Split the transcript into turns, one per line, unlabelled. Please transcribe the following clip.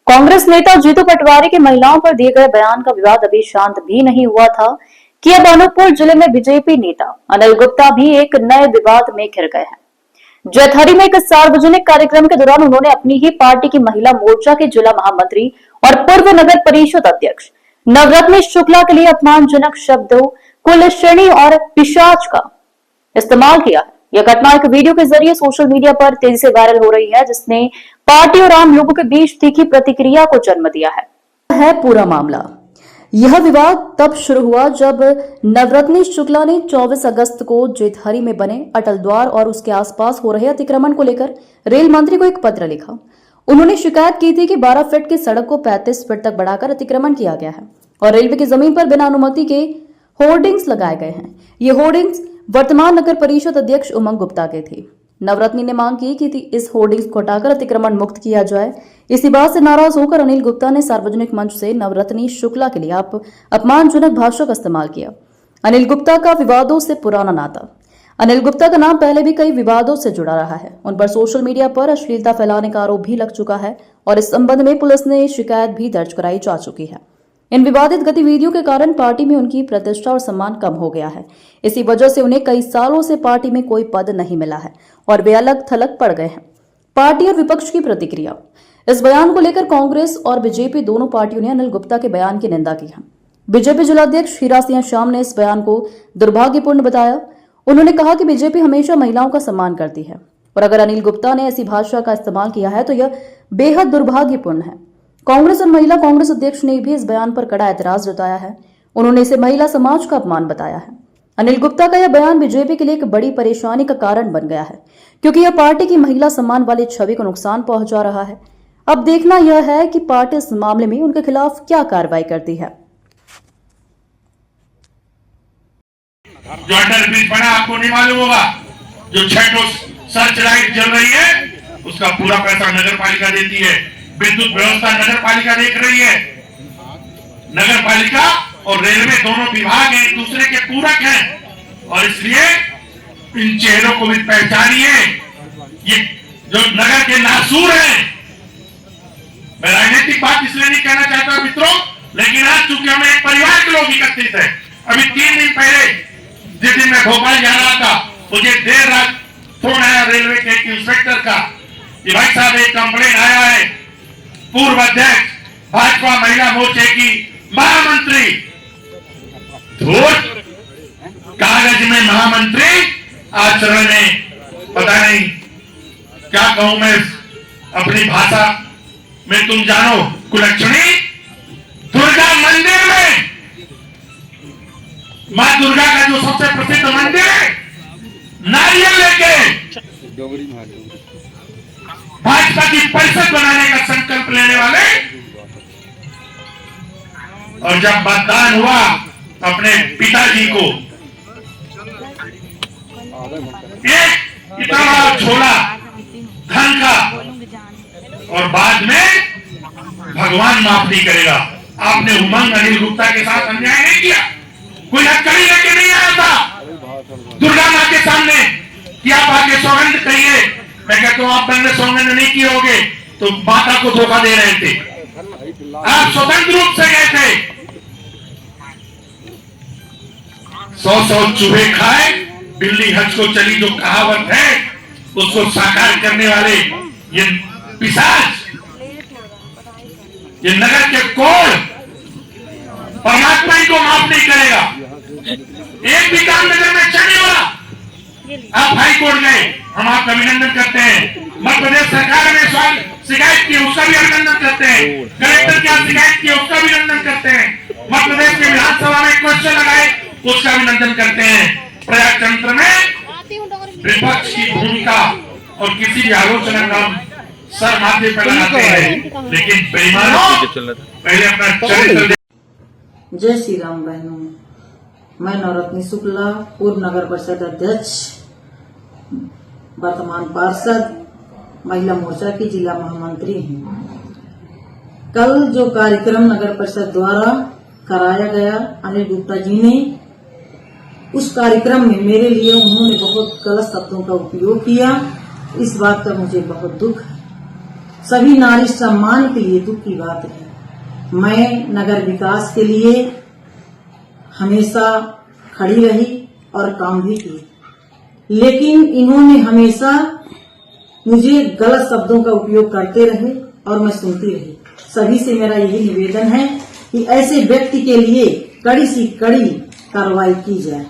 कांग्रेस नेता जीतू पटवारी के महिलाओं पर दिए गए बयान का विवाद अभी शांत भी नहीं हुआ था कि अब अनूपपुर जिले में बीजेपी नेता अनिल गुप्ता भी एक नए विवाद में घिर गए हैं। जैतहरी में एक सार्वजनिक कार्यक्रम के दौरान उन्होंने अपनी ही पार्टी की महिला मोर्चा के जिला महामंत्री और पूर्व नगर परिषद अध्यक्ष नवरत्न शुक्ला के लिए अपमानजनक शब्दों, कुलश्रेणी और पिशाच का इस्तेमाल किया है। यह घटना एक वीडियो के जरिए सोशल मीडिया पर तेजी से वायरल हो रही है, जिसने पार्टी और आम लोगों के बीच तीखी प्रतिक्रिया को जन्म दिया है पूरा मामला। यह विवाद तब शुरू हुआ जब नवरत्न शुक्ला ने 24 अगस्त को जैतहरी में बने अटल द्वार और उसके आसपास हो रहे अतिक्रमण को लेकर रेल मंत्री को एक पत्र लिखा। उन्होंने शिकायत की थी कि 12 फीट की सड़क को 35 फीट तक बढ़ाकर अतिक्रमण किया गया है और रेलवे की जमीन पर बिना अनुमति के होर्डिंग्स लगाए गए हैं। ये होर्डिंग्स वर्तमान नगर परिषद अध्यक्ष उमंग गुप्ता के थे। नवरत्न ने मांग की कि इस होर्डिंग्स को हटाकर अतिक्रमण मुक्त किया जाए। इसी बात से नाराज होकर अनिल गुप्ता ने सार्वजनिक मंच से नवरत्न शुक्ला के लिए अपमानजनक भाषा का इस्तेमाल किया। अनिल गुप्ता का विवादों से पुराना नाता। अनिल गुप्ता का नाम पहले भी कई विवादों से जुड़ा रहा है। उन पर सोशल मीडिया पर अश्लीलता फैलाने का आरोप भी लग चुका है और इस संबंध में पुलिस ने शिकायत भी दर्ज कराई जा चुकी है। इन विवादित गतिविधियों के कारण पार्टी में उनकी प्रतिष्ठा और सम्मान कम हो गया है। इसी वजह से उन्हें कई सालों से पार्टी में कोई पद नहीं मिला है और वे अलग थलग पड़ गए हैं। पार्टी और विपक्ष की प्रतिक्रिया। इस बयान को लेकर कांग्रेस और बीजेपी दोनों पार्टियों ने अनिल गुप्ता के बयान की निंदा की है। बीजेपी जिलाध्यक्ष हीरा सिंह श्याम ने इस बयान को दुर्भाग्यपूर्ण बताया। उन्होंने कहा कि बीजेपी हमेशा महिलाओं का सम्मान करती है और अगर अनिल गुप्ता ने ऐसी भाषा का इस्तेमाल किया है तो यह बेहद दुर्भाग्यपूर्ण है। कांग्रेस और महिला कांग्रेस अध्यक्ष ने भी इस बयान पर कड़ा ऐतराज जताया है। उन्होंने इसे महिला समाज का अपमान बताया है। अनिल गुप्ता का यह बयान बीजेपी के लिए एक बड़ी परेशानी का कारण बन गया है, क्योंकि यह पार्टी की महिला सम्मान वाली छवि को नुकसान पहुंचा रहा है। अब देखना यह है कि पार्टी इस मामले में उनके खिलाफ क्या कार्रवाई करती है।
जो अंडर ब्रिज बना आपको नहीं मालूम होगा, जो 6 सर्च लाइट जल रही है उसका पूरा पैसा नगर पालिका देती है। विद्युत व्यवस्था नगर पालिका देख रही है। नगर पालिका और रेलवे दोनों विभाग एक दूसरे के पूरक हैं और इसलिए इन चेहरों को भी पहचानिए। ये जो नगर के नासूर हैं। मैं राजनीतिक बात इसलिए नहीं कहना चाहता मित्रों, लेकिन आज चूंकि हम एक परिवार के लोग एकत्रित हैं। अभी 3 दिन पहले जिस दिन मैं भोपाल जा रहा था, मुझे देर रात फोन आया रेलवे के एक इंस्पेक्टर का कि भाई साहब एक कंप्लेन आया है, पूर्व अध्यक्ष भाजपा महिला मोर्चे की महामंत्री, कागज में महामंत्री, आचरण में पता नहीं क्या कहूं मैं अपनी भाषा में, तुम जानो कुलक्षणी। दुर्गा मंदिर में, मां दुर्गा का जो सबसे प्रसिद्ध मंदिर है, नारियल लेके भाजपा की परिषद बनाने का संकल्प लेने वाले, और जब मतदान हुआ अपने पिताजी को एक इतना बड़ा झोला धन का, और बाद में भगवान माफ नहीं करेगा। आपने उमंग अनिल गुप्ता के साथ अन्याय नहीं किया। कोई हथकड़ी लेके नहीं आया था दुर्गा मां के सामने कि आप आगे सौगंध कहिए। मैं कहता हूं आप मैंने सौगंध नहीं किए होगे तो माता को धोखा दे रहे थे। आप स्वतंत्र रूप से गए थे। 100 चूहे खाए बिल्ली हज को चली, जो कहावत है उसको साकार करने वाले ये पिशाच, ये नगर के कोड़ परमात्मा ही को माफ नहीं करेगा। एक भी काम नगर में अच्छा नहीं हुआ, आप हाई कोर्ट गए, हम आपका अभिनंदन करते हैं। मध्य प्रदेश सरकार ने शिकायत की, उसका भी अभिनंदन करते हैं। कलेक्टर की शिकायत की, उसका भी अभिनंदन करते हैं। मध्य प्रदेश के विधानसभा में क्वेश्चन लगाए, उसका अभिनंदन करते हैं। प्रजातंत्र में विपक्ष की भूमिका और किसी भी आलोचना का सर माथे पर लगाते हैं, लेकिन बेईमानों पहले अपना चरित्र।
जय श्री राम बहनों, मैं नवरत्न शुक्ला, पूर्व नगर परिषद अध्यक्ष, वर्तमान पार्षद, महिला मोर्चा की जिला महामंत्री हूँ। कल जो कार्यक्रम नगर परिषद द्वारा कराया गया, अनिल गुप्ता जी ने उस कार्यक्रम में मेरे लिए उन्होंने बहुत गलत शब्दों का उपयोग किया। इस बात का मुझे बहुत दुख है। सभी नारी सम्मान के लिए दुख की बात है। मैं नगर विकास के लिए हमेशा खड़ी रही और काम भी किए, लेकिन इन्होंने हमेशा मुझे गलत शब्दों का उपयोग करते रहे और मैं सुनती रही। सभी से मेरा यही निवेदन है कि ऐसे व्यक्ति के लिए कड़ी से कड़ी कार्रवाई की जाए।